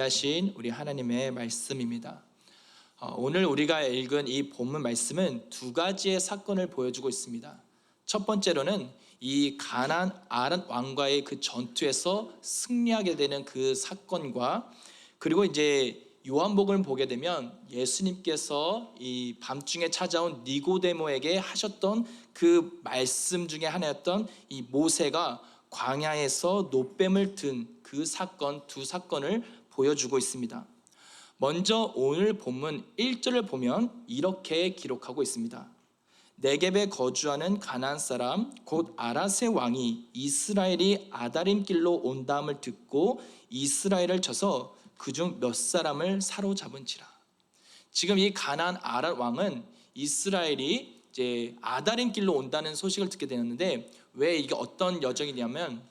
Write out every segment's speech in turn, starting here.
하신 우리 하나님의 말씀입니다. 오늘 우리가 읽은 이 본문 말씀은 두 가지의 사건을 보여주고 있습니다. 첫 번째로는 이 가나안 아란 왕과의 그 전투에서 승리하게 되는 그 사건과, 그리고 이제 요한복음을 보게 되면 예수님께서 이 밤중에 찾아온 니고데모에게 하셨던 그 말씀 중에 하나였던 이 모세가 광야에서 노뱀을 든 그 사건, 두 사건을 보여주고 있습니다. 먼저 오늘 본문 1절을 보면 이렇게 기록하고 있습니다. 네겝에 거주하는 가나안 사람 곧 아랏의 왕이 이스라엘이 아다림 길로 온다함을 듣고 이스라엘을 쳐서 그중 몇 사람을 사로잡은지라. 지금 이 가나안 아랏 왕은 이스라엘이 이제 아다림 길로 온다는 소식을 듣게 되었는데, 왜 이게 어떤 여정이냐면,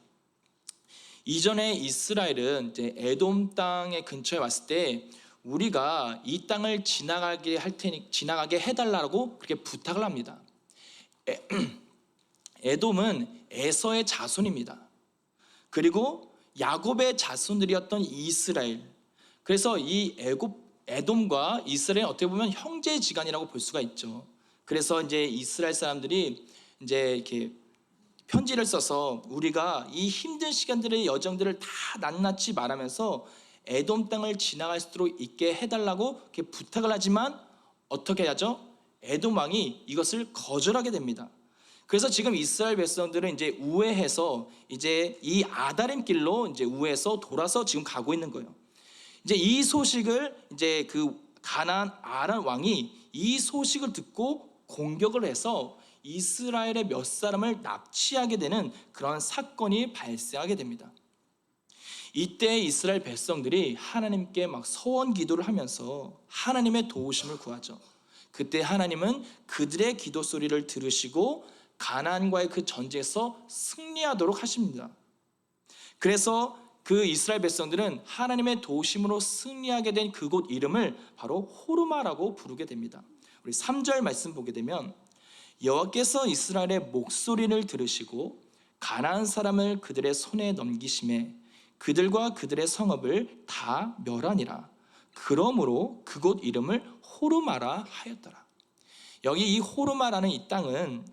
이전에 이스라엘은 이제 에돔 땅의 근처에 왔을 때 우리가 이 땅을 지나가게 해달라고 그렇게 부탁을 합니다. 에돔은 에서의 자손입니다. 그리고 야곱의 자손들이었던 이스라엘. 그래서 이 에돔과 이스라엘은 어떻게 보면 형제지간이라고 볼 수가 있죠. 그래서 이제 이스라엘 사람들이 이제 이렇게 편지를 써서 우리가 이 힘든 시간들의 여정들을 다 낱낱이 말하면서 에돔 땅을 지나갈 수 있게 해달라고 이렇게 부탁을 하지만, 어떻게 하죠? 에돔 왕이 이것을 거절하게 됩니다. 그래서 지금 이스라엘 백성들은 이제 우회해서 이제 이 아다림 길로 이제 우회해서 돌아서 지금 가고 있는 거예요. 이제 이 소식을 이제 그 가나안 아란 왕이 이 소식을 듣고 공격을 해서 이스라엘의 몇 사람을 납치하게 되는 그런 사건이 발생하게 됩니다. 이때 이스라엘 백성들이 하나님께 막 서원 기도를 하면서 하나님의 도우심을 구하죠. 그때 하나님은 그들의 기도 소리를 들으시고 가나안과의 그 전쟁에서 승리하도록 하십니다. 그래서 그 이스라엘 백성들은 하나님의 도우심으로 승리하게 된 그곳 이름을 바로 호르마라고 부르게 됩니다. 우리 3절 말씀 보게 되면, 여호와께서 이스라엘의 목소리를 들으시고 가나안 사람을 그들의 손에 넘기심에 그들과 그들의 성읍을 다 멸하니라. 그러므로 그곳 이름을 호르마라 하였더라. 여기 이 호르마라는 이 땅은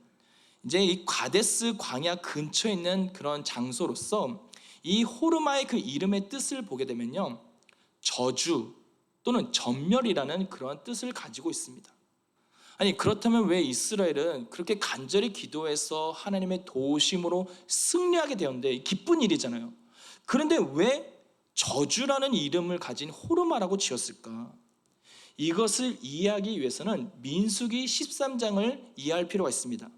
이제 이 가데스 광야 근처에 있는 그런 장소로서, 이 호르마의 그 이름의 뜻을 보게 되면요, 저주 또는 전멸이라는 그런 뜻을 가지고 있습니다. 아니, 그렇다면 왜 이스라엘은 그렇게 간절히 기도해서 하나님의 도우심으로 승리하게 되었는데 기쁜 일이잖아요. 그런데 왜 저주라는 이름을 가진 호르마라고 지었을까? 이것을 이해하기 위해서는 민수기 13장을 이해할 필요가 있습니다.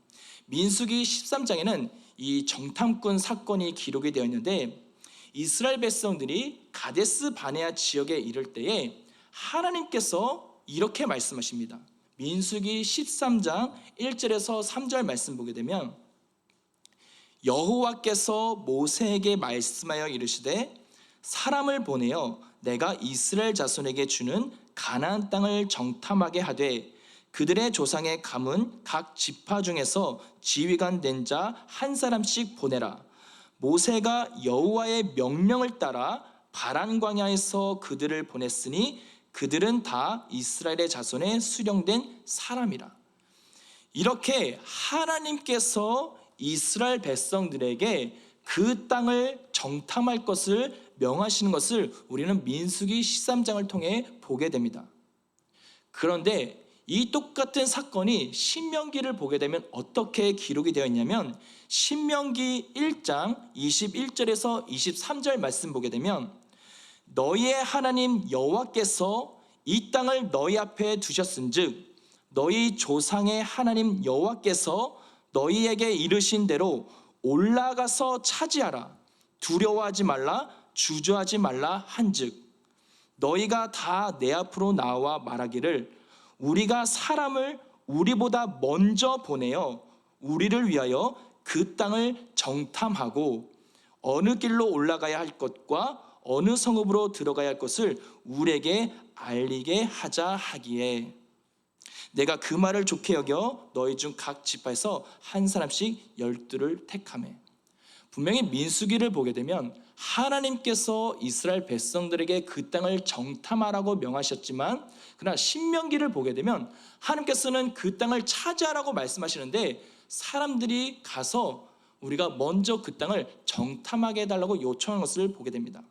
민수기 13장에는 이 정탐꾼 사건이 기록이 되어 있는데, 이스라엘 백성들이 가데스 바네아 지역에 이를 때에 하나님께서 이렇게 말씀하십니다. 민수기 13장 1절에서 3절 말씀 보게 되면, 여호와께서 모세에게 말씀하여 이르시되 사람을 보내어 내가 이스라엘 자손에게 주는 가나안 땅을 정탐하게 하되 그들의 조상의 가문 각 지파 중에서 지휘관 된 자 한 사람씩 보내라. 모세가 여호와의 명령을 따라 바란 광야에서 그들을 보냈으니 그들은 다 이스라엘의 자손에 수령된 사람이라. 이렇게 하나님께서 이스라엘 백성들에게 그 땅을 정탐할 것을 명하시는 것을 우리는 민수기 13장을 통해 보게 됩니다. 그런데 이 똑같은 사건이 신명기를 보게 되면 어떻게 기록이 되어 있냐면, 신명기 1장 21절에서 23절 말씀 보게 되면, 너희의 하나님 여호와께서 이 땅을 너희 앞에 두셨은즉 너희 조상의 하나님 여호와께서 너희에게 이르신 대로 올라가서 차지하라. 두려워하지 말라, 주저하지 말라 한즉 너희가 다 내 앞으로 나와 말하기를 우리가 사람을 우리보다 먼저 보내어 우리를 위하여 그 땅을 정탐하고 어느 길로 올라가야 할 것과 어느 성읍으로 들어가야 할 것을 우리에게 알리게 하자 하기에 내가 그 말을 좋게 여겨 너희 중 각 지파에서 한 사람씩 12를 택하매. 분명히 민수기를 보게 되면 하나님께서 이스라엘 백성들에게 그 땅을 정탐하라고 명하셨지만, 그러나 신명기를 보게 되면 하나님께서는 그 땅을 차지하라고 말씀하시는데 사람들이 가서 우리가 먼저 그 땅을 정탐하게 해달라고 요청한 것을 보게 됩니다.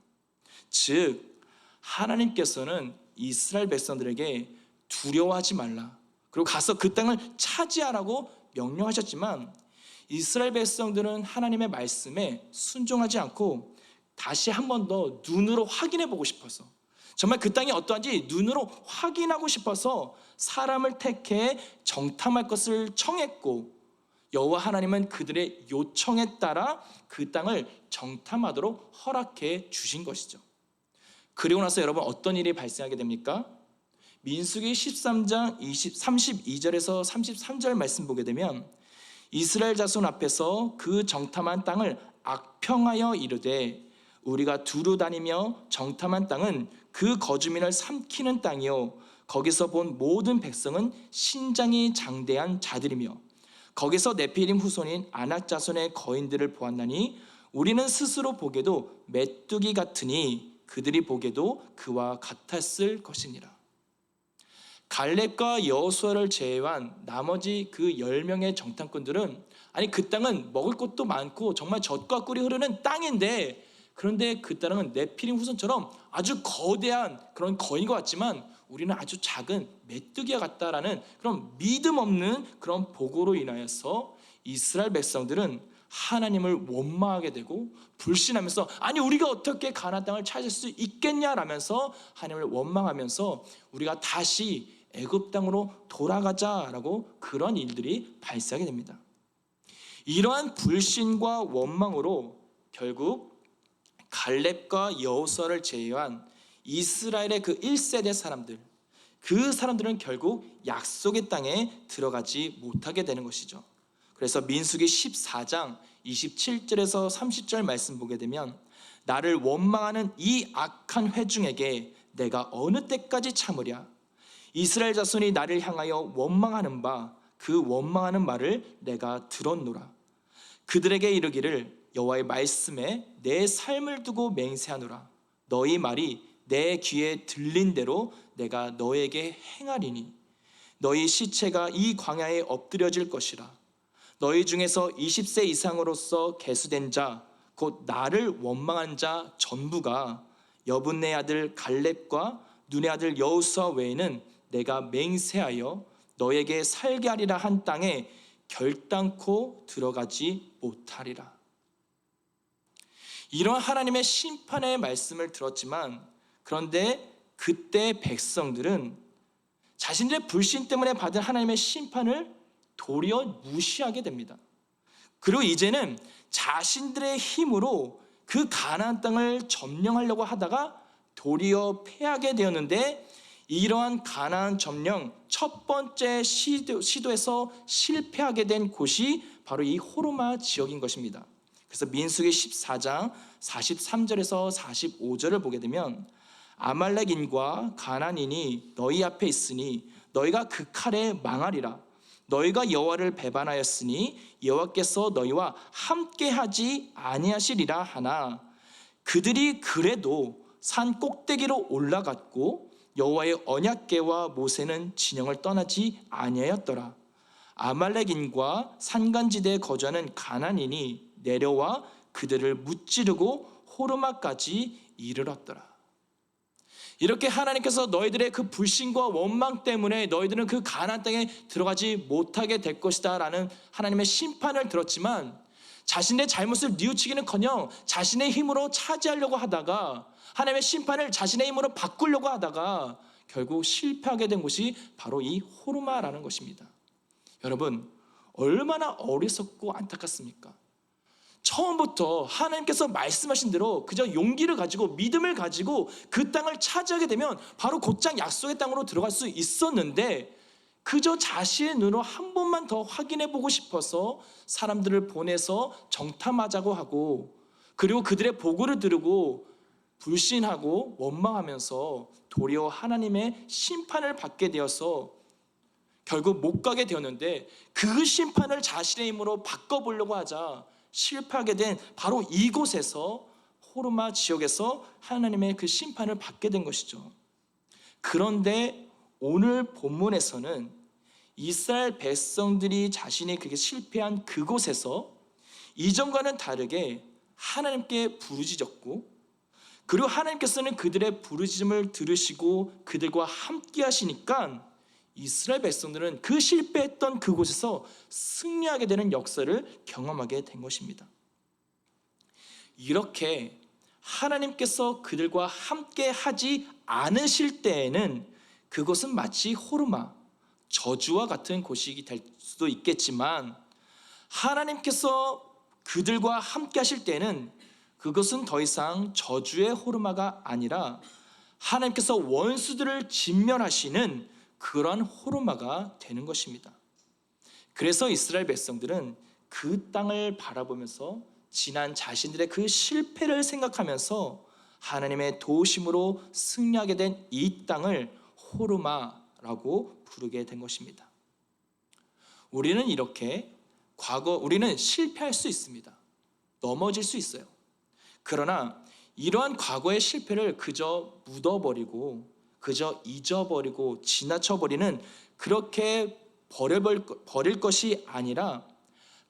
즉 하나님께서는 이스라엘 백성들에게 두려워하지 말라, 그리고 가서 그 땅을 차지하라고 명령하셨지만, 이스라엘 백성들은 하나님의 말씀에 순종하지 않고 다시 한 번 더 눈으로 확인해 보고 싶어서, 정말 그 땅이 어떠한지 눈으로 확인하고 싶어서 사람을 택해 정탐할 것을 청했고, 여호와 하나님은 그들의 요청에 따라 그 땅을 정탐하도록 허락해 주신 것이죠. 그리고 나서 여러분 어떤 일이 발생하게 됩니까? 민수기 13장 32절에서 33절 말씀 보게 되면, 이스라엘 자손 앞에서 그 정탐한 땅을 악평하여 이르되, 우리가 두루 다니며 정탐한 땅은 그 거주민을 삼키는 땅이요, 거기서 본 모든 백성은 신장이 장대한 자들이며, 거기서 네피림 후손인 아낙 자손의 거인들을 보았나니 우리는 스스로 보게도 메뚜기 같으니 그들이 보게도 그와 같았을 것이니라. 갈렙과 여호수아를 제외한 나머지 그 10명의 정탐꾼들은, 아니 그 땅은 먹을 것도 많고 정말 젖과 꿀이 흐르는 땅인데, 그런데 그 땅은 네피림 후손처럼 아주 거대한 그런 거인과 같지만 우리는 아주 작은 메뚜기와 같다라는 그런 믿음 없는 그런 보고로 인하여서 이스라엘 백성들은 하나님을 원망하게 되고 불신하면서, 아니 우리가 어떻게 가나안 땅을 찾을 수 있겠냐라면서 하나님을 원망하면서 우리가 다시 애굽 땅으로 돌아가자라고 그런 일들이 발생하게 됩니다. 이러한 불신과 원망으로 결국 갈렙과 여호수아를 제외한 이스라엘의 그 1세대 사람들, 그 사람들은 결국 약속의 땅에 들어가지 못하게 되는 것이죠. 그래서 민수기 14장 27절에서 30절 말씀 보게 되면, 나를 원망하는 이 악한 회중에게 내가 어느 때까지 참으랴? 이스라엘 자손이 나를 향하여 원망하는 바 그 원망하는 말을 내가 들었노라. 그들에게 이르기를 여호와의 말씀에 내 삶을 두고 맹세하노라. 너희 말이 내 귀에 들린 대로 내가 너에게 행하리니 너희 시체가 이 광야에 엎드려질 것이라. 너희 중에서 20세 이상으로서 계수된 자, 곧 나를 원망한 자 전부가 여분네 아들 갈렙과 눈의 아들 여호수아 외에는 내가 맹세하여 너에게 살게 하리라 한 땅에 결단코 들어가지 못하리라. 이런 하나님의 심판의 말씀을 들었지만, 그런데 그때 백성들은 자신들의 불신 때문에 받은 하나님의 심판을 도리어 무시하게 됩니다. 그리고 이제는 자신들의 힘으로 그 가나안 땅을 점령하려고 하다가 도리어 패하게 되었는데, 이러한 가나안 점령 첫 번째 시도에서 실패하게 된 곳이 바로 이 호르마 지역인 것입니다. 그래서 민수기 14장 43절에서 45절을 보게 되면, 아말렉인과 가나안인이 너희 앞에 있으니 너희가 그 칼에 망하리라. 너희가 여호와를 배반하였으니 여호와께서 너희와 함께하지 아니하시리라 하나, 그들이 그래도 산 꼭대기로 올라갔고 여호와의 언약궤와 모세는 진영을 떠나지 아니하였더라. 아말렉인과 산간지대에 거주하는 가나안인이 내려와 그들을 무찌르고 호르마까지 이르렀더라. 이렇게 하나님께서 너희들의 그 불신과 원망 때문에 너희들은 그 가나안 땅에 들어가지 못하게 될 것이다 라는 하나님의 심판을 들었지만, 자신의 잘못을 뉘우치기는커녕 자신의 힘으로 차지하려고 하다가 하나님의 심판을 자신의 힘으로 바꾸려고 하다가 결국 실패하게 된 곳이 바로 이 호르마라는 것입니다. 여러분, 얼마나 어리석고 안타깝습니까? 처음부터 하나님께서 말씀하신 대로 그저 용기를 가지고 믿음을 가지고 그 땅을 차지하게 되면 바로 곧장 약속의 땅으로 들어갈 수 있었는데, 그저 자신의 눈으로 한 번만 더 확인해 보고 싶어서 사람들을 보내서 정탐하자고 하고, 그리고 그들의 보고를 들으고 불신하고 원망하면서 도리어 하나님의 심판을 받게 되어서 결국 못 가게 되었는데, 그 심판을 자신의 힘으로 바꿔보려고 하자 실패하게 된 바로 이곳에서 호르마 지역에서 하나님의 그 심판을 받게 된 것이죠. 그런데 오늘 본문에서는 이스라엘 백성들이 자신이 그게 실패한 그곳에서 이전과는 다르게 하나님께 부르짖었고, 그리고 하나님께서는 그들의 부르짖음을 들으시고 그들과 함께 하시니까 이스라엘 백성들은 그 실패했던 그곳에서 승리하게 되는 역사를 경험하게 된 것입니다. 이렇게 하나님께서 그들과 함께 하지 않으실 때에는 그것은 마치 호르마, 저주와 같은 곳이 될 수도 있겠지만, 하나님께서 그들과 함께 하실 때는 그것은 더 이상 저주의 호르마가 아니라 하나님께서 원수들을 진멸하시는 그러한 호르마가 되는 것입니다. 그래서 이스라엘 백성들은 그 땅을 바라보면서 지난 자신들의 그 실패를 생각하면서 하나님의 도우심으로 승리하게 된 이 땅을 호르마라고 부르게 된 것입니다. 우리는 이렇게 우리는 실패할 수 있습니다. 넘어질 수 있어요. 그러나 이러한 과거의 실패를 그저 묻어버리고 그저 잊어버리고 지나쳐버리는, 그렇게 버릴 것이 아니라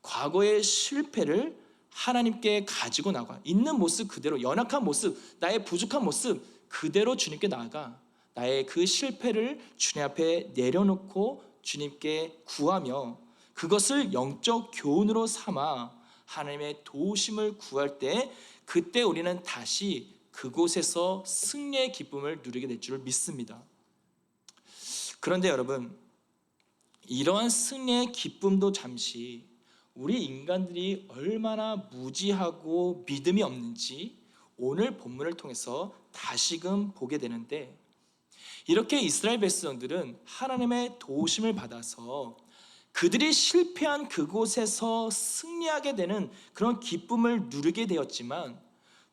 과거의 실패를 하나님께 가지고 나가 있는 모습 그대로, 연약한 모습, 나의 부족한 모습 그대로 주님께 나아가 나의 그 실패를 주님 앞에 내려놓고 주님께 구하며 그것을 영적 교훈으로 삼아 하나님의 도우심을 구할 때, 그때 우리는 다시 그곳에서 승리의 기쁨을 누리게 될 줄 믿습니다. 그런데 여러분, 이러한 승리의 기쁨도 잠시 우리 인간들이 얼마나 무지하고 믿음이 없는지 오늘 본문을 통해서 다시금 보게 되는데, 이렇게 이스라엘 백성들은 하나님의 도우심을 받아서 그들이 실패한 그곳에서 승리하게 되는 그런 기쁨을 누리게 되었지만,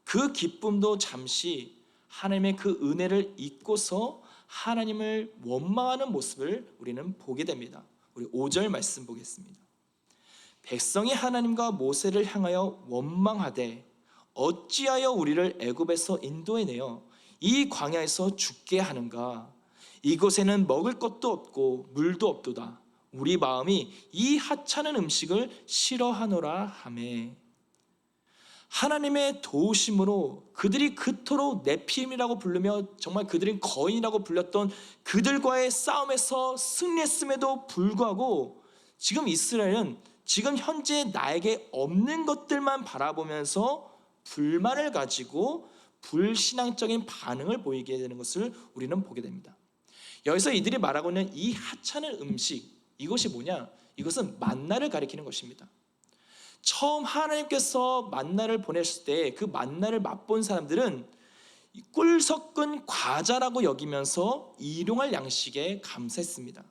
그 기쁨도 잠시 하나님의 그 은혜를 잊고서 하나님을 원망하는 모습을 우리는 보게 됩니다. 우리 5절 말씀 보겠습니다. 백성이 하나님과 모세를 향하여 원망하되 어찌하여 우리를 애굽에서 인도해내어 이 광야에서 죽게 하는가? 이곳에는 먹을 것도 없고 물도 없도다. 우리 마음이 이 하찮은 음식을 싫어하노라 하매. 하나님의 도우심으로 그들이 그토록 네피림이라고 부르며 정말 그들은 거인이라고 불렸던 그들과의 싸움에서 승리했음에도 불구하고 지금 이스라엘은 지금 현재 나에게 없는 것들만 바라보면서 불만을 가지고 불신앙적인 반응을 보이게 되는 것을 우리는 보게 됩니다. 여기서 이들이 말하고 있는 이 하찮은 음식, 이것이 뭐냐? 이것은 만나를 가리키는 것입니다. 처음 하나님께서 만나를 보내실 때 그 만나를 맛본 사람들은 꿀 섞은 과자라고 여기면서 일용할 양식에 감사했습니다.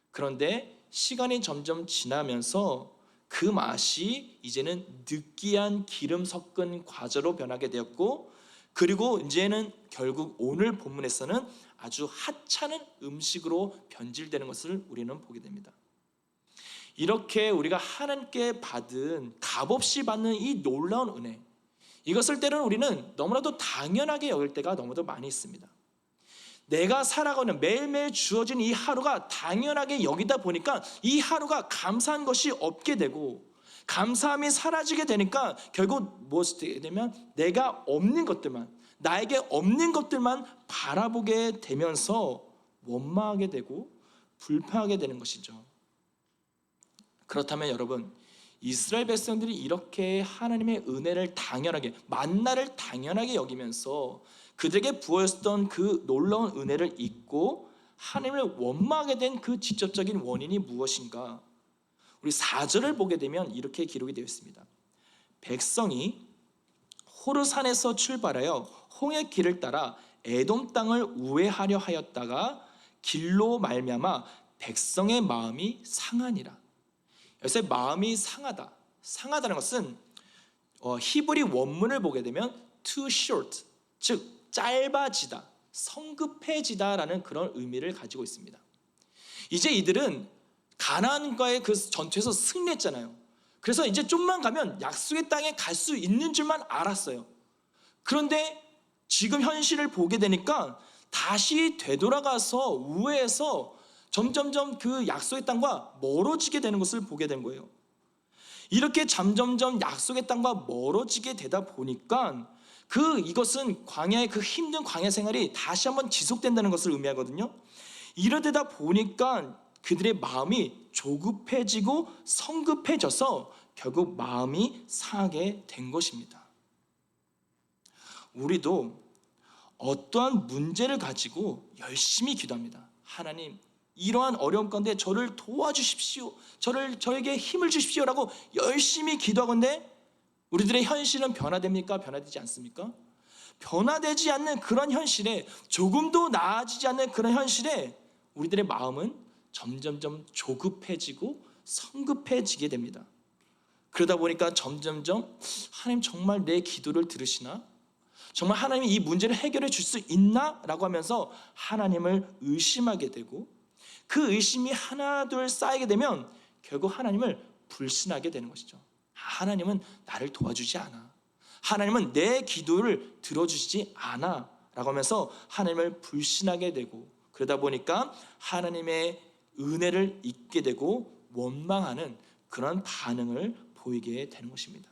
그런데 시간이 점점 지나면서 그 맛이 이제는 느끼한 기름 섞은 과자로 변하게 되었고, 그리고 이제는 결국 오늘 본문에서는 아주 하찮은 음식으로 변질되는 것을 우리는 보게 됩니다. 이렇게 우리가 하나님께 받은 값없이 받는 이 놀라운 은혜, 이것을 때로는 우리는 너무나도 당연하게 여길 때가 너무도 많이 있습니다. 내가 살아가는 매일매일 주어진 이 하루가 당연하게 여기다 보니까 이 하루가 감사한 것이 없게 되고, 감사함이 사라지게 되니까 결국 무엇이 되면 내가 없는 것들만, 나에게 없는 것들만 바라보게 되면서 원망하게 되고 불평하게 되는 것이죠. 그렇다면 여러분, 이스라엘 백성들이 이렇게 하나님의 은혜를 당연하게, 만나를 당연하게 여기면서 그들에게 부어졌던 그 놀라운 은혜를 잊고 하나님을 원망하게 된 그 직접적인 원인이 무엇인가? 우리 4절을 보게 되면 이렇게 기록이 되어 있습니다. 백성이 호르산에서 출발하여 홍해 길을 따라 에돔 땅을 우회하려 하였다가 길로 말미암아 백성의 마음이 상하니라. 여기서 마음이 상하다는 것은 히브리 원문을 보게 되면 too short, 즉 짧아지다, 성급해지다라는 그런 의미를 가지고 있습니다. 이제 이들은 가나안과의 그 전투에서 승리했잖아요. 그래서 이제 좀만 가면 약속의 땅에 갈 수 있는 줄만 알았어요. 그런데 지금 현실을 보게 되니까 다시 되돌아가서 우회해서 점점점 그 약속의 땅과 멀어지게 되는 것을 보게 된 거예요. 이렇게 점점점 약속의 땅과 멀어지게 되다 보니까 이것은 광야의 그 힘든 광야 생활이 다시 한번 지속된다는 것을 의미하거든요. 이러다 보니까 그들의 마음이 조급해지고 성급해져서 결국 마음이 상하게 된 것입니다. 우리도 어떠한 문제를 가지고 열심히 기도합니다. 하나님, 이러한 어려움 가운데 저를 도와주십시오, 저에게 힘을 주십시오라고 열심히 기도하건대 우리들의 현실은 변화됩니까? 변화되지 않습니까? 변화되지 않는 그런 현실에, 조금도 나아지지 않는 그런 현실에 우리들의 마음은 점점점 조급해지고 성급해지게 됩니다. 그러다 보니까 점점점 하나님 정말 내 기도를 들으시나? 정말 하나님이 이 문제를 해결해 줄 수 있나? 라고 하면서 하나님을 의심하게 되고, 그 의심이 하나둘 쌓이게 되면 결국 하나님을 불신하게 되는 것이죠. 하나님은 나를 도와주지 않아, 하나님은 내 기도를 들어주시지 않아 라고 하면서 하나님을 불신하게 되고, 그러다 보니까 하나님의 은혜를 잊게 되고 원망하는 그런 반응을 보이게 되는 것입니다.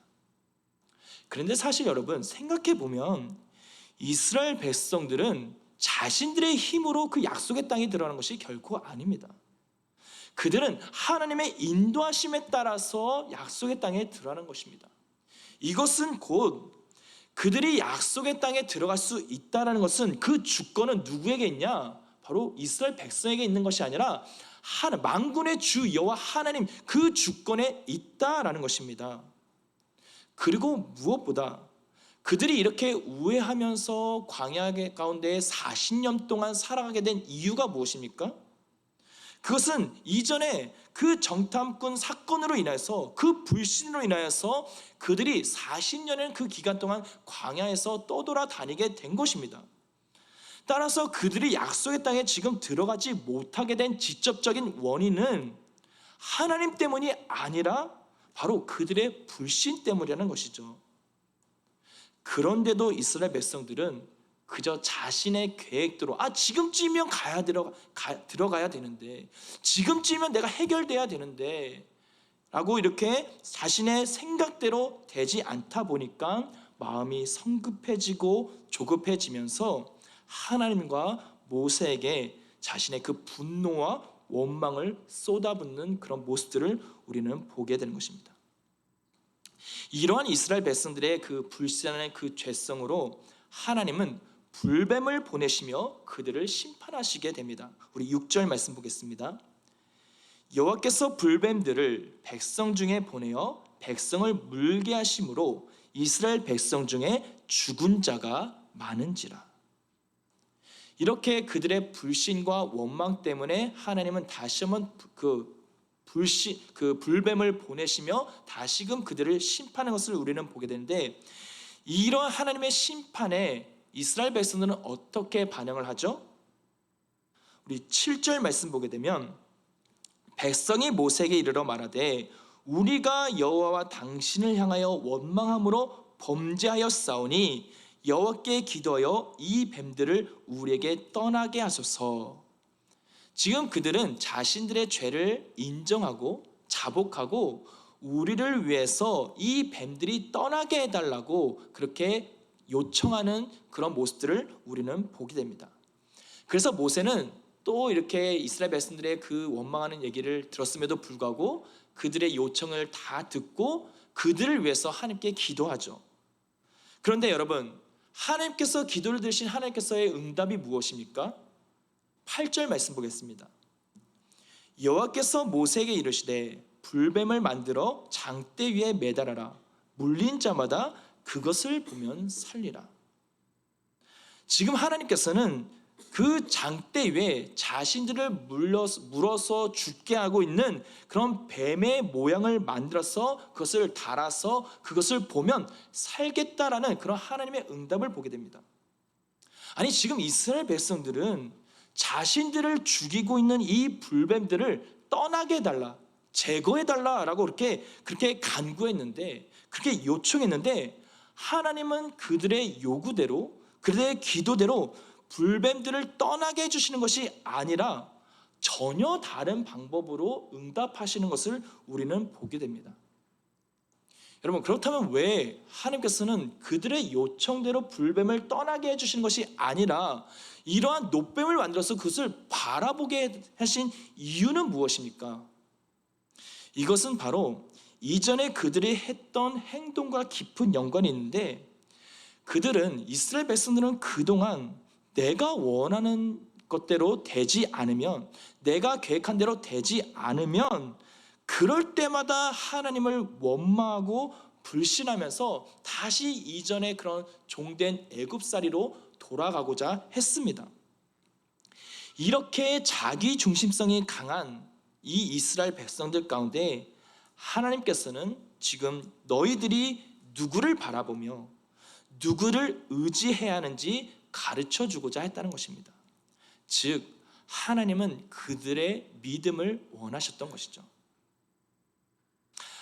그런데 사실 여러분, 생각해 보면 이스라엘 백성들은 자신들의 힘으로 그 약속의 땅에 들어가는 것이 결코 아닙니다. 그들은 하나님의 인도하심에 따라서 약속의 땅에 들어가는 것입니다. 이것은 곧 그들이 약속의 땅에 들어갈 수 있다는 것은 그 주권은 누구에게 있냐? 바로 이스라엘 백성에게 있는 것이 아니라 만군의 주 여호와 하나님 그 주권에 있다라는 것입니다. 그리고 무엇보다 그들이 이렇게 우회하면서 광야 가운데 40년 동안 살아가게 된 이유가 무엇입니까? 그것은 이전에 그 정탐꾼 사건으로 인해서, 그 불신으로 인하여서 그들이 40년의 그 기간 동안 광야에서 떠돌아다니게 된 것입니다. 따라서 그들이 약속의 땅에 지금 들어가지 못하게 된 직접적인 원인은 하나님 때문이 아니라 바로 그들의 불신 때문이라는 것이죠. 그런데도 이스라엘 백성들은 그저 자신의 계획대로 지금쯤이면 들어가야 되는데, 지금쯤이면 내가 해결돼야 되는데 라고 이렇게 자신의 생각대로 되지 않다 보니까 마음이 성급해지고 조급해지면서 하나님과 모세에게 자신의 그 분노와 원망을 쏟아붓는 그런 모습들을 우리는 보게 되는 것입니다. 이러한 이스라엘 백성들의 그 불신의 그 죄성으로 하나님은 불뱀을 보내시며 그들을 심판하시게 됩니다. 우리 6절 말씀 보겠습니다. 여호와께서 불뱀들을 백성 중에 보내어 백성을 물게 하심으로 이스라엘 백성 중에 죽은 자가 많은지라. 이렇게 그들의 불신과 원망 때문에 하나님은 다시 한번 그 불뱀을 보내시며 다시금 그들을 심판하는 것을 우리는 보게 되는데, 이러한 하나님의 심판에 이스라엘 백성들은 어떻게 반응을 하죠? 우리 7절 말씀 보게 되면, 백성이 모세에게 이르러 말하되 우리가 여호와와 당신을 향하여 원망함으로 범죄하였사오니 여호와께 기도하여 이 뱀들을 우리에게 떠나게 하소서. 지금 그들은 자신들의 죄를 인정하고 자복하고 우리를 위해서 이 뱀들이 떠나게 해달라고 그렇게 요청하는 그런 모습들을 우리는 보게 됩니다. 그래서 모세는 또 이렇게 이스라엘 백성들의 그 원망하는 얘기를 들었음에도 불구하고 그들의 요청을 다 듣고 그들을 위해서 하나님께 기도하죠. 그런데 여러분, 하나님께서 기도를 들으신 하나님께서의 응답이 무엇입니까? 8절 말씀 보겠습니다. 여호와께서 모세에게 이르시되 불뱀을 만들어 장대 위에 매달아라. 물린 자마다 그것을 보면 살리라. 지금 하나님께서는 그 장대 위에 자신들을 물어서 죽게 하고 있는 그런 뱀의 모양을 만들어서 그것을 달아서 그것을 보면 살겠다라는 그런 하나님의 응답을 보게 됩니다. 아니, 지금 이스라엘 백성들은 자신들을 죽이고 있는 이 불뱀들을 떠나게 해달라, 제거해달라라고 그렇게 간구했는데, 그렇게 요청했는데 하나님은 그들의 요구대로, 그들의 기도대로 불뱀들을 떠나게 해주시는 것이 아니라 전혀 다른 방법으로 응답하시는 것을 우리는 보게 됩니다. 여러분, 그렇다면 왜 하나님께서는 그들의 요청대로 불뱀을 떠나게 해주시는 것이 아니라 이러한 놋뱀을 만들어서 그것을 바라보게 하신 이유는 무엇입니까? 이것은 바로 이전에 그들이 했던 행동과 깊은 연관이 있는데, 그들은, 이스라엘 백성들은 그동안 내가 원하는 것대로 되지 않으면, 내가 계획한 대로 되지 않으면 그럴 때마다 하나님을 원망하고 불신하면서 다시 이전의 그런 종된 애굽살이로 돌아가고자 했습니다. 이렇게 자기 중심성이 강한 이 이스라엘 백성들 가운데 하나님께서는 지금 너희들이 누구를 바라보며 누구를 의지해야 하는지 가르쳐 주고자 했다는 것입니다. 즉, 하나님은 그들의 믿음을 원하셨던 것이죠.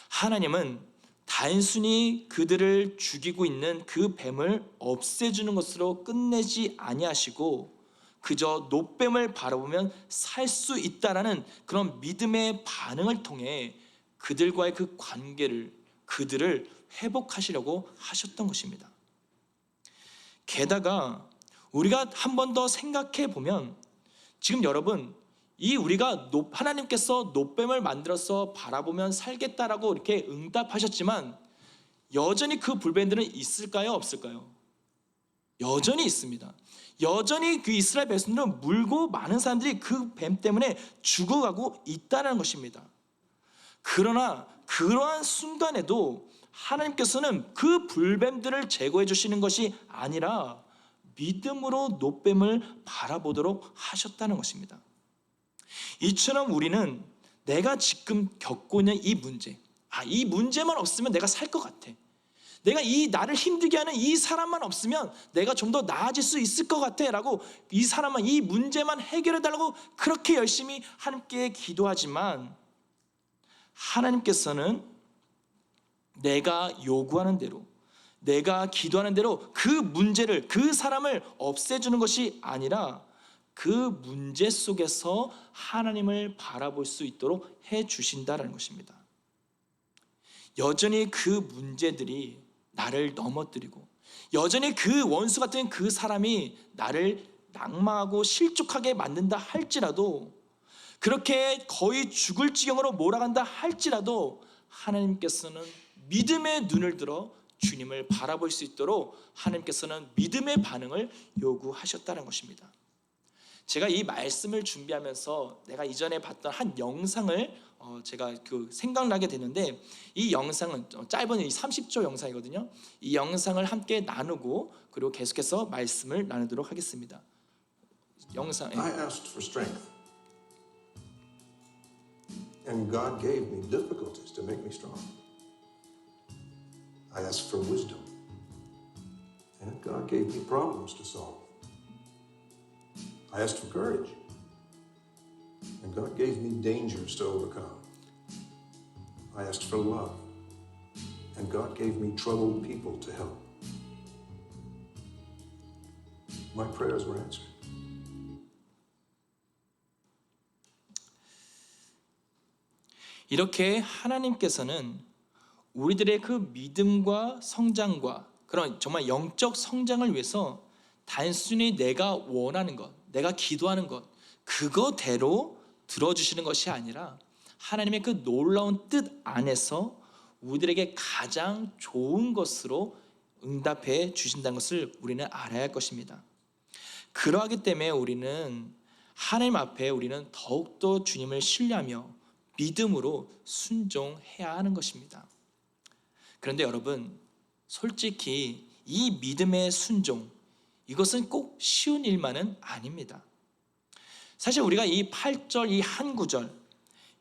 하나님은 단순히 그들을 죽이고 있는 그 뱀을 없애주는 것으로 끝내지 아니하시고 그저 놋뱀을 바라보면 살 수 있다라는 그런 믿음의 반응을 통해 그들과의 그 관계를, 그들을 회복하시려고 하셨던 것입니다. 게다가 우리가 한 번 더 생각해 보면, 지금 여러분, 이 우리가 하나님께서 놋뱀을 만들어서 바라보면 살겠다라고 이렇게 응답하셨지만 여전히 그 불뱀들은 있을까요, 없을까요? 여전히 있습니다. 여전히 그 이스라엘 백성들은 물고 많은 사람들이 그 뱀 때문에 죽어가고 있다는 것입니다. 그러나 그러한 순간에도 하나님께서는 그 불뱀들을 제거해 주시는 것이 아니라 믿음으로 놋뱀을 바라보도록 하셨다는 것입니다. 이처럼 우리는 내가 지금 겪고 있는 이 문제, 이 문제만 없으면 내가 살 것 같아, 내가 이 나를 힘들게 하는 이 사람만 없으면 내가 좀 더 나아질 수 있을 것 같아 라고, 이 사람만, 이 문제만 해결해 달라고 그렇게 열심히 하나님께 기도하지만 하나님께서는 내가 요구하는 대로, 내가 기도하는 대로 그 문제를, 그 사람을 없애주는 것이 아니라 그 문제 속에서 하나님을 바라볼 수 있도록 해주신다는 것입니다. 여전히 그 문제들이 나를 넘어뜨리고, 여전히 그 원수 같은 그 사람이 나를 낙망하고 실족하게 만든다 할지라도, 그렇게 거의 죽을 지경으로 몰아간다 할지라도 하나님께서는 믿음의 눈을 들어 주님을 바라볼 수 있도록 하나님께서는 믿음의 반응을 요구하셨다는 것입니다. 제가 이 말씀을 준비하면서 내가 이전에 봤던 한 영상을 제가 생각나게 되는데, 이 영상은 짧은 30초 영상이거든요. 이 영상을 함께 나누고 그리고 계속해서 말씀을 나누도록 하겠습니다. 영상. I asked for strength, and God gave me difficulties to make me strong. I asked for wisdom, and God gave me problems to solve. I asked for courage, and God gave me dangers to overcome. I asked for love, and God gave me troubled people to help. My prayers were answered. 이렇게 하나님께서는 우리들의 그 믿음과 성장과 그런 정말 영적 성장을 위해서 단순히 내가 원하는 것, 내가 기도하는 것, 그거대로 들어주시는 것이 아니라 하나님의 그 놀라운 뜻 안에서 우리들에게 가장 좋은 것으로 응답해 주신다는 것을 우리는 알아야 할 것입니다. 그러하기 때문에 우리는 하나님 앞에 우리는 더욱더 주님을 신뢰하며 믿음으로 순종해야 하는 것입니다. 그런데 여러분, 솔직히 이 믿음의 순종, 이것은 꼭 쉬운 일만은 아닙니다. 사실 우리가 이 8절 이 한 구절,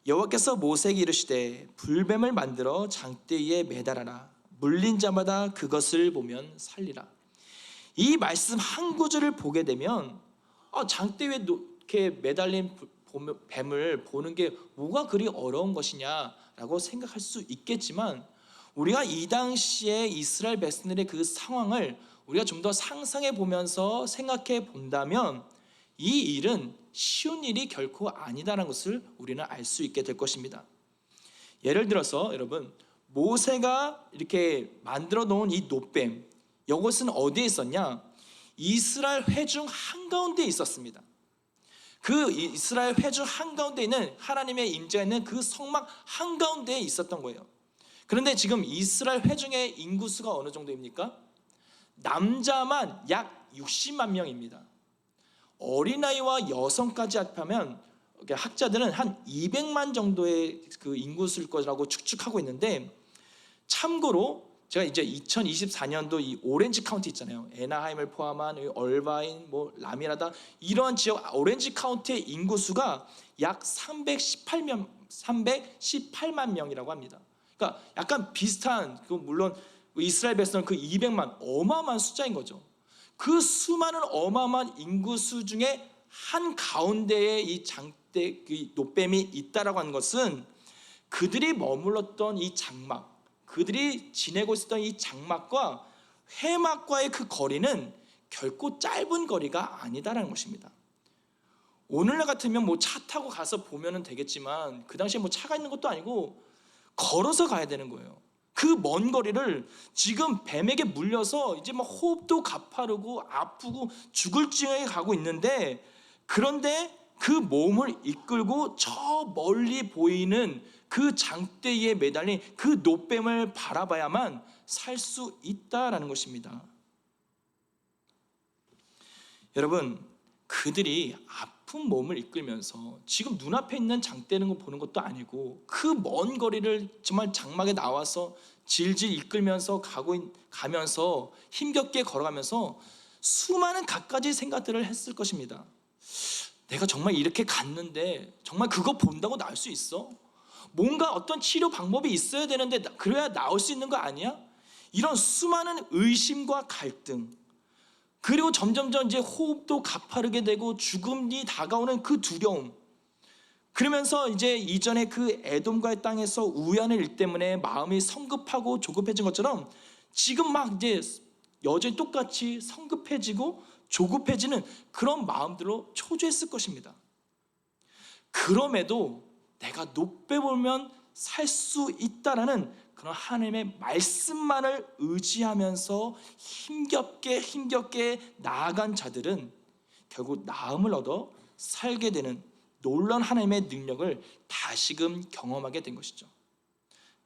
여호와께서 모세에게 이르시되 불뱀을 만들어 장대 위에 매달아라, 물린 자마다 그것을 보면 살리라. 이 말씀 한 구절을 보게 되면 장대 위에 이렇게 매달린 뱀을 보는 게 뭐가 그리 어려운 것이냐라고 생각할 수 있겠지만, 우리가 이 당시에 이스라엘 백성들의 그 상황을 우리가 좀 더 상상해 보면서 생각해 본다면 이 일은 쉬운 일이 결코 아니다라는 것을 우리는 알 수 있게 될 것입니다. 예를 들어서 여러분, 모세가 이렇게 만들어 놓은 이 놋뱀, 이것은 어디에 있었냐? 이스라엘 회중 한가운데에 있었습니다. 그 이스라엘 회중 한가운데 있는 하나님의 임재가 있는 그 성막 한가운데에 있었던 거예요. 그런데 지금 이스라엘 회중의 인구수가 어느 정도입니까? 남자만 약 60만 명입니다. 어린아이와 여성까지 합하면 학자들은 한 200만 정도의 그 인구수일 거라고 추측하고 있는데, 참고로 제가 이제 2024년도 이 오렌지 카운티 있잖아요. 애나하임을 포함한 얼바인, 라미라다 이러한 지역 오렌지 카운티의 인구수가 약 318만 명이라고 합니다. 그러니까 약간 비슷한, 물론 이스라엘 백성은 그 200만 어마어마한 숫자인 거죠. 그 수많은 어마어마한 인구수 중에 한 가운데에 이 장대 그 놋뱀이 있다라고 하는 것은 그들이 머물렀던 이 장막, 그들이 지내고 있었던 이 장막과 회막과의 그 거리는 결코 짧은 거리가 아니다라는 것입니다. 오늘날 같으면 차 타고 가서 보면 되겠지만 그 당시에 차가 있는 것도 아니고 걸어서 가야 되는 거예요. 그 먼 거리를 지금 뱀에게 물려서 이제 호흡도 가파르고 아프고 죽을 지경에 가고 있는데, 그런데 그 몸을 이끌고 저 멀리 보이는 그 장대에 매달린 그 놋뱀을 바라봐야만 살 수 있다라는 것입니다. 여러분, 그들이 아픈 몸을 이끌면서 지금 눈앞에 있는 장대는 거 보는 것도 아니고 그 먼 거리를 정말 장막에 나와서 질질 이끌면서 가면서 힘겹게 걸어가면서 수많은 갖가지 생각들을 했을 것입니다. 내가 정말 이렇게 갔는데 정말 그거 본다고 나을 수 있어? 뭔가 어떤 치료 방법이 있어야 되는데 그래야 나올 수 있는 거 아니야? 이런 수많은 의심과 갈등, 그리고 점점점 이제 호흡도 가파르게 되고 죽음이 다가오는 그 두려움, 그러면서 이제 이전에 그 에돔과의 땅에서 우연의 일 때문에 마음이 성급하고 조급해진 것처럼 지금 막 이제 여전히 똑같이 성급해지고 조급해지는 그런 마음들로 초조했을 것입니다. 그럼에도 내가 높게 보면 살 수 있다라는 그런 하나님의 말씀만을 의지하면서 힘겹게 나아간 자들은 결국 나음을 얻어 살게 되는 놀라운 하나님의 능력을 다시금 경험하게 된 것이죠.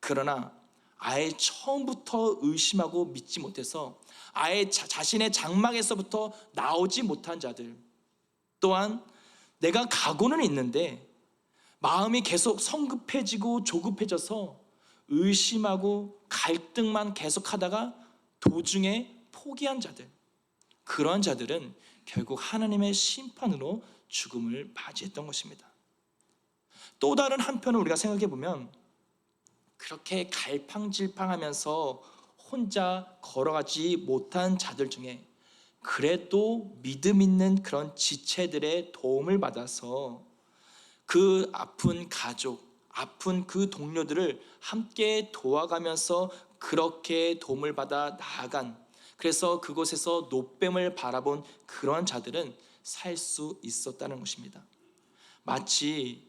그러나 아예 처음부터 의심하고 믿지 못해서 아예 자신의 장막에서부터 나오지 못한 자들, 또한 내가 가고는 있는데 마음이 계속 성급해지고 조급해져서 의심하고 갈등만 계속하다가 도중에 포기한 자들, 그러한 자들은 결국 하나님의 심판으로 죽음을 맞이했던 것입니다. 또 다른 한편을 우리가 생각해 보면 그렇게 갈팡질팡하면서 혼자 걸어가지 못한 자들 중에 그래도 믿음 있는 그런 지체들의 도움을 받아서 그 아픈 가족, 아픈 그 동료들을 함께 도와가면서 그렇게 도움을 받아 나아간, 그래서 그곳에서 놋뱀을 바라본 그런 자들은 살 수 있었다는 것입니다. 마치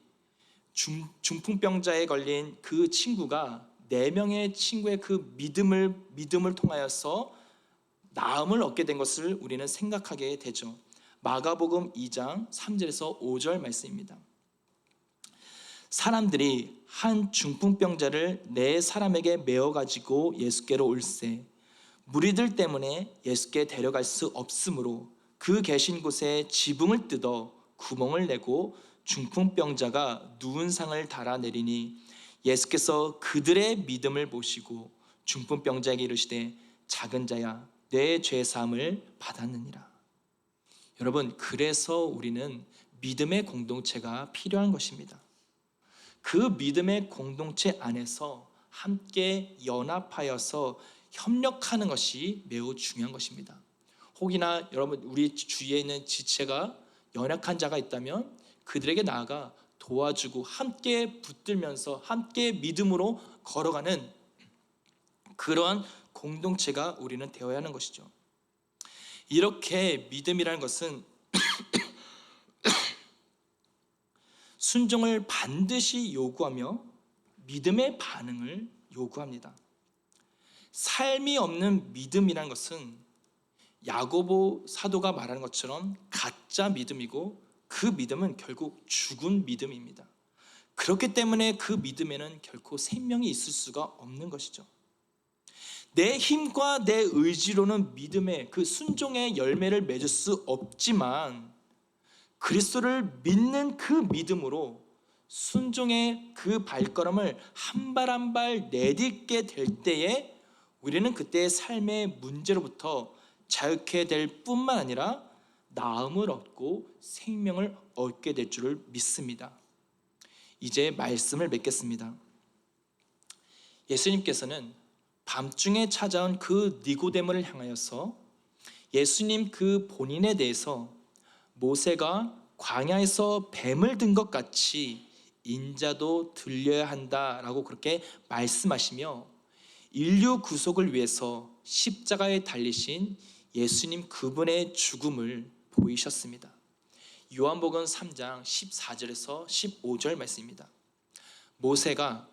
중풍병자에 걸린 그 친구가 4명의 친구의 그 믿음을 통하여서 나음을 얻게 된 것을 우리는 생각하게 되죠. 마가복음 2장 3절에서 5절 말씀입니다. 사람들이 한 중풍병자를 4사람에게 메어 가지고 예수께로 올세 무리들 때문에 예수께 데려갈 수 없으므로 그 계신 곳에 지붕을 뜯어 구멍을 내고 중풍병자가 누운 상을 달아내리니 예수께서 그들의 믿음을 보시고 중풍병자에게 이르시되 작은 자야 내 죄사함을 받았느니라. 여러분, 그래서 우리는 믿음의 공동체가 필요한 것입니다. 그 믿음의 공동체 안에서 함께 연합하여서 협력하는 것이 매우 중요한 것입니다. 혹이나 여러분 우리 주위에 있는 지체가 연약한 자가 있다면 그들에게 나아가 도와주고 함께 붙들면서 함께 믿음으로 걸어가는 그러한 공동체가 우리는 되어야 하는 것이죠. 이렇게 믿음이라는 것은 순종을 반드시 요구하며 믿음의 반응을 요구합니다. 삶이 없는 믿음이라는 것은 야고보 사도가 말하는 것처럼 가짜 믿음이고, 그 믿음은 결국 죽은 믿음입니다. 그렇기 때문에 그 믿음에는 결코 생명이 있을 수가 없는 것이죠. 내 힘과 내 의지로는 믿음의 그 순종의 열매를 맺을 수 없지만, 그리스도를 믿는 그 믿음으로 순종의 그 발걸음을 한 발 한 발 내딛게 될 때에 우리는 그때의 삶의 문제로부터 자유케 될 뿐만 아니라 나음을 얻고 생명을 얻게 될 줄을 믿습니다. 이제 말씀을 맺겠습니다. 예수님께서는 밤중에 찾아온 그 니고데모를 향하여서 예수님 그 본인에 대해서 모세가 광야에서 뱀을 든 것 같이 인자도 들려야 한다라고 그렇게 말씀하시며, 인류 구속을 위해서 십자가에 달리신 예수님 그분의 죽음을 보이셨습니다. 요한복음 3장 14절에서 15절 말씀입니다. 모세가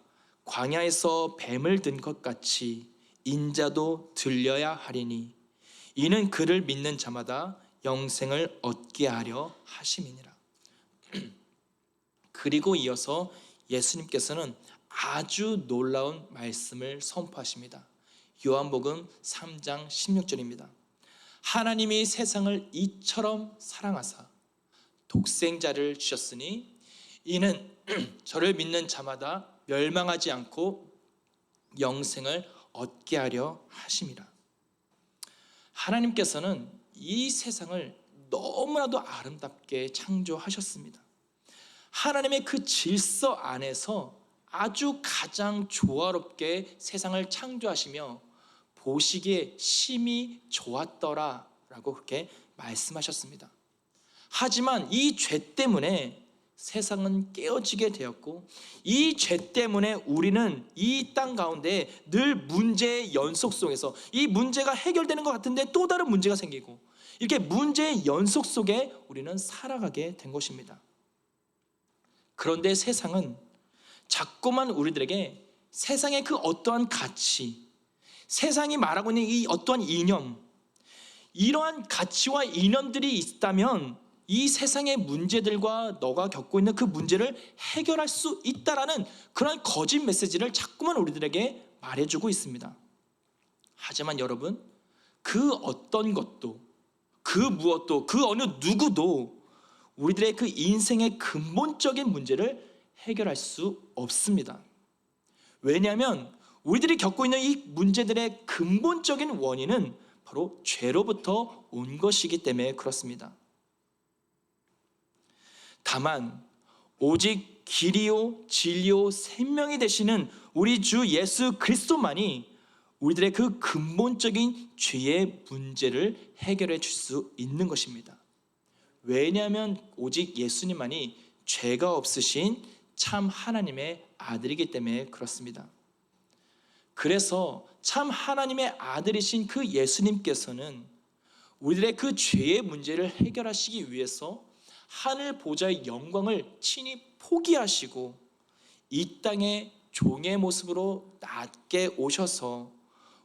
광야에서 뱀을 든 것 같이 인자도 들려야 하리니 이는 그를 믿는 자마다 영생을 얻게 하려 하심이니라. 그리고 이어서 예수님께서는 아주 놀라운 말씀을 선포하십니다. 요한복음 3장 16절입니다. 하나님이 세상을 이처럼 사랑하사 독생자를 주셨으니 이는 저를 믿는 자마다 멸망하지 않고 영생을 얻게 하려 하심이라. 하나님께서는 이 세상을 너무나도 아름답게 창조하셨습니다. 하나님의 그 질서 안에서 아주 가장 조화롭게 세상을 창조하시며 보시기에 심히 좋았더라 라고 그렇게 말씀하셨습니다. 하지만 이 죄 때문에 세상은 깨어지게 되었고, 이 죄 때문에 우리는 이 땅 가운데 늘 문제의 연속 속에서, 이 문제가 해결되는 것 같은데 또 다른 문제가 생기고, 이렇게 문제의 연속 속에 우리는 살아가게 된 것입니다. 그런데 세상은 자꾸만 우리들에게 세상의 그 어떠한 가치, 세상이 말하고 있는 이 어떠한 이념, 이러한 가치와 이념들이 있다면 이 세상의 문제들과 너가 겪고 있는 그 문제를 해결할 수 있다라는 그런 거짓 메시지를 자꾸만 우리들에게 말해주고 있습니다. 하지만 여러분, 그 어떤 것도, 그 무엇도, 그 어느 누구도 우리들의 그 인생의 근본적인 문제를 해결할 수 없습니다. 왜냐하면 우리들이 겪고 있는 이 문제들의 근본적인 원인은 바로 죄로부터 온 것이기 때문에 그렇습니다. 다만 오직 길이요 진리요 생명이 되시는 우리 주 예수 그리스도만이 우리들의 그 근본적인 죄의 문제를 해결해 줄 수 있는 것입니다. 왜냐하면 오직 예수님만이 죄가 없으신 참 하나님의 아들이기 때문에 그렇습니다. 그래서 참 하나님의 아들이신 그 예수님께서는 우리들의 그 죄의 문제를 해결하시기 위해서 하늘 보좌의 영광을 친히 포기하시고 이 땅에 종의 모습으로 낮게 오셔서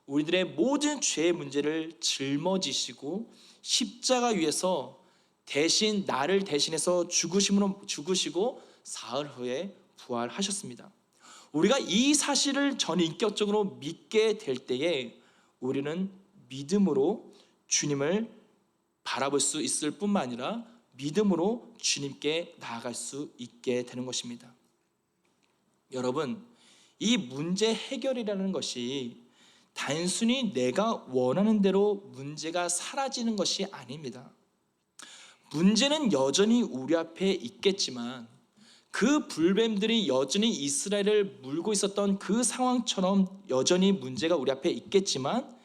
우리들의 모든 죄의 문제를 짊어지시고 십자가 위에서 대신 나를 대신해서 죽으시고 사흘 후에 부활하셨습니다. 우리가 이 사실을 전인격적으로 믿게 될 때에 우리는 믿음으로 주님을 바라볼 수 있을 뿐만 아니라 믿음으로 주님께 나아갈 수 있게 되는 것입니다. 여러분, 이 문제 해결이라는 것이 단순히 내가 원하는 대로 문제가 사라지는 것이 아닙니다. 문제는 여전히 우리 앞에 있겠지만 그 불뱀들이 여전히 이스라엘을 물고 있었던 그 상황처럼 여전히 문제가 우리 앞에 있겠지만,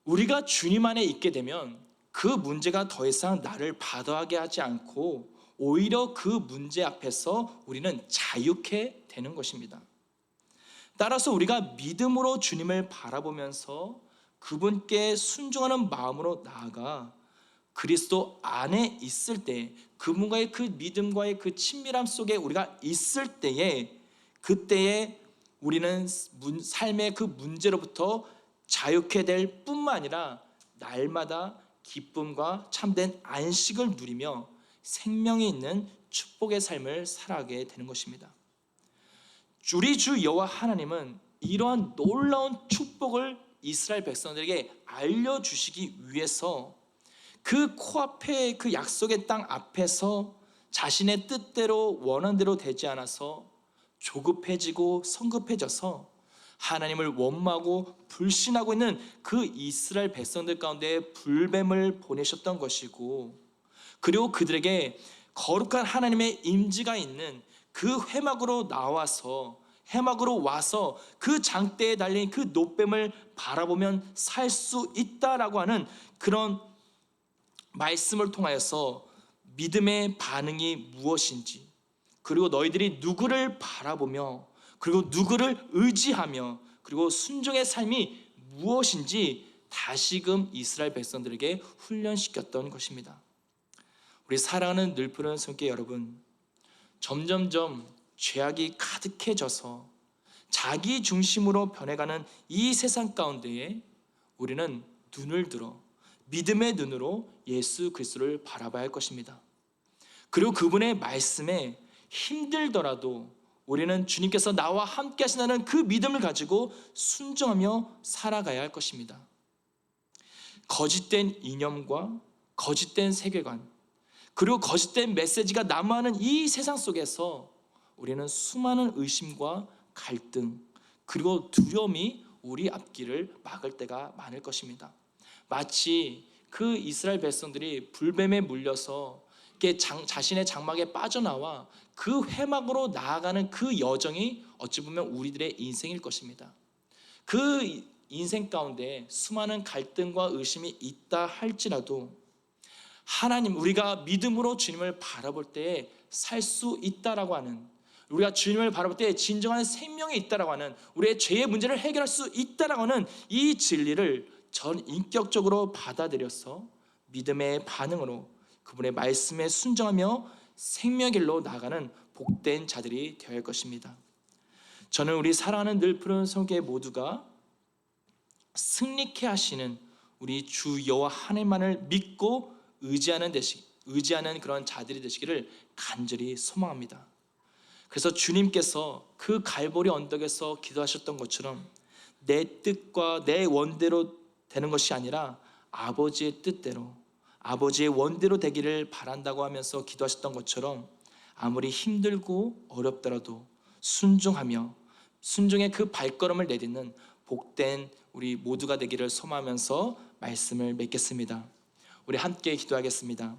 우리가 주님 안에 있게 되면 그 문제가 더 이상 나를 바다하게 하지 않고 오히려 그 문제 앞에서 우리는 자유케 되는 것입니다. 따라서 우리가 믿음으로 주님을 바라보면서 그분께 순종하는 마음으로 나아가 그리스도 안에 있을 때, 그분과의 그 믿음과의 그 친밀함 속에 우리가 있을 때에, 그때에 우리는 삶의 그 문제로부터 자유케 될 뿐만 아니라 날마다 기쁨과 참된 안식을 누리며 생명이 있는 축복의 삶을 살아가게 되는 것입니다. 우리 주 여호와 하나님은 이러한 놀라운 축복을 이스라엘 백성들에게 알려주시기 위해서 그 코앞에 그 약속의 땅 앞에서 자신의 뜻대로 원한대로 되지 않아서 조급해지고 성급해져서 하나님을 원망하고 불신하고 있는 그 이스라엘 백성들 가운데 불뱀을 보내셨던 것이고, 그리고 그들에게 거룩한 하나님의 임재가 있는 그 회막으로 와서 그 장대에 달린 그 노뱀을 바라보면 살 수 있다라고 하는 그런 말씀을 통하여서 믿음의 반응이 무엇인지, 그리고 너희들이 누구를 바라보며 그리고 누구를 의지하며 그리고 순종의 삶이 무엇인지 다시금 이스라엘 백성들에게 훈련시켰던 것입니다. 우리 사랑하는 늘푸른 성교 여러분, 점점점 죄악이 가득해져서 자기 중심으로 변해가는 이 세상 가운데에 우리는 눈을 들어 믿음의 눈으로 예수 그리스도를 바라봐야 할 것입니다. 그리고 그분의 말씀에 힘들더라도 우리는 주님께서 나와 함께 하신다는 그 믿음을 가지고 순종하며 살아가야 할 것입니다. 거짓된 이념과 거짓된 세계관, 그리고 거짓된 메시지가 난무하는 이 세상 속에서 우리는 수많은 의심과 갈등, 그리고 두려움이 우리 앞길을 막을 때가 많을 것입니다. 마치 그 이스라엘 백성들이 불뱀에 물려서 자신의 장막에 빠져나와 그 회막으로 나아가는 그 여정이 어찌 보면 우리들의 인생일 것입니다. 그 인생 가운데 수많은 갈등과 의심이 있다 할지라도 하나님, 우리가 믿음으로 주님을 바라볼 때에 살 수 있다라고 하는, 우리가 주님을 바라볼 때에 진정한 생명이 있다라고 하는, 우리의 죄의 문제를 해결할 수 있다라고 하는 이 진리를 전 인격적으로 받아들여서 믿음의 반응으로 그분의 말씀에 순종하며 생명의 길로 나아가는 복된 자들이 되어야 할 것입니다. 저는 우리 사랑하는 늘푸른 성교회 모두가 승리케 하시는 우리 주 여호와 하나님만을 믿고 의지하는 그런 자들이 되시기를 간절히 소망합니다. 그래서 주님께서 그 갈보리 언덕에서 기도하셨던 것처럼 내 뜻과 내 원대로 되는 것이 아니라 아버지의 뜻대로, 아버지의 원대로 되기를 바란다고 하면서 기도하셨던 것처럼 아무리 힘들고 어렵더라도 순종하며 순종의 그 발걸음을 내딛는 복된 우리 모두가 되기를 소망하면서 말씀을 맺겠습니다. 우리 함께 기도하겠습니다.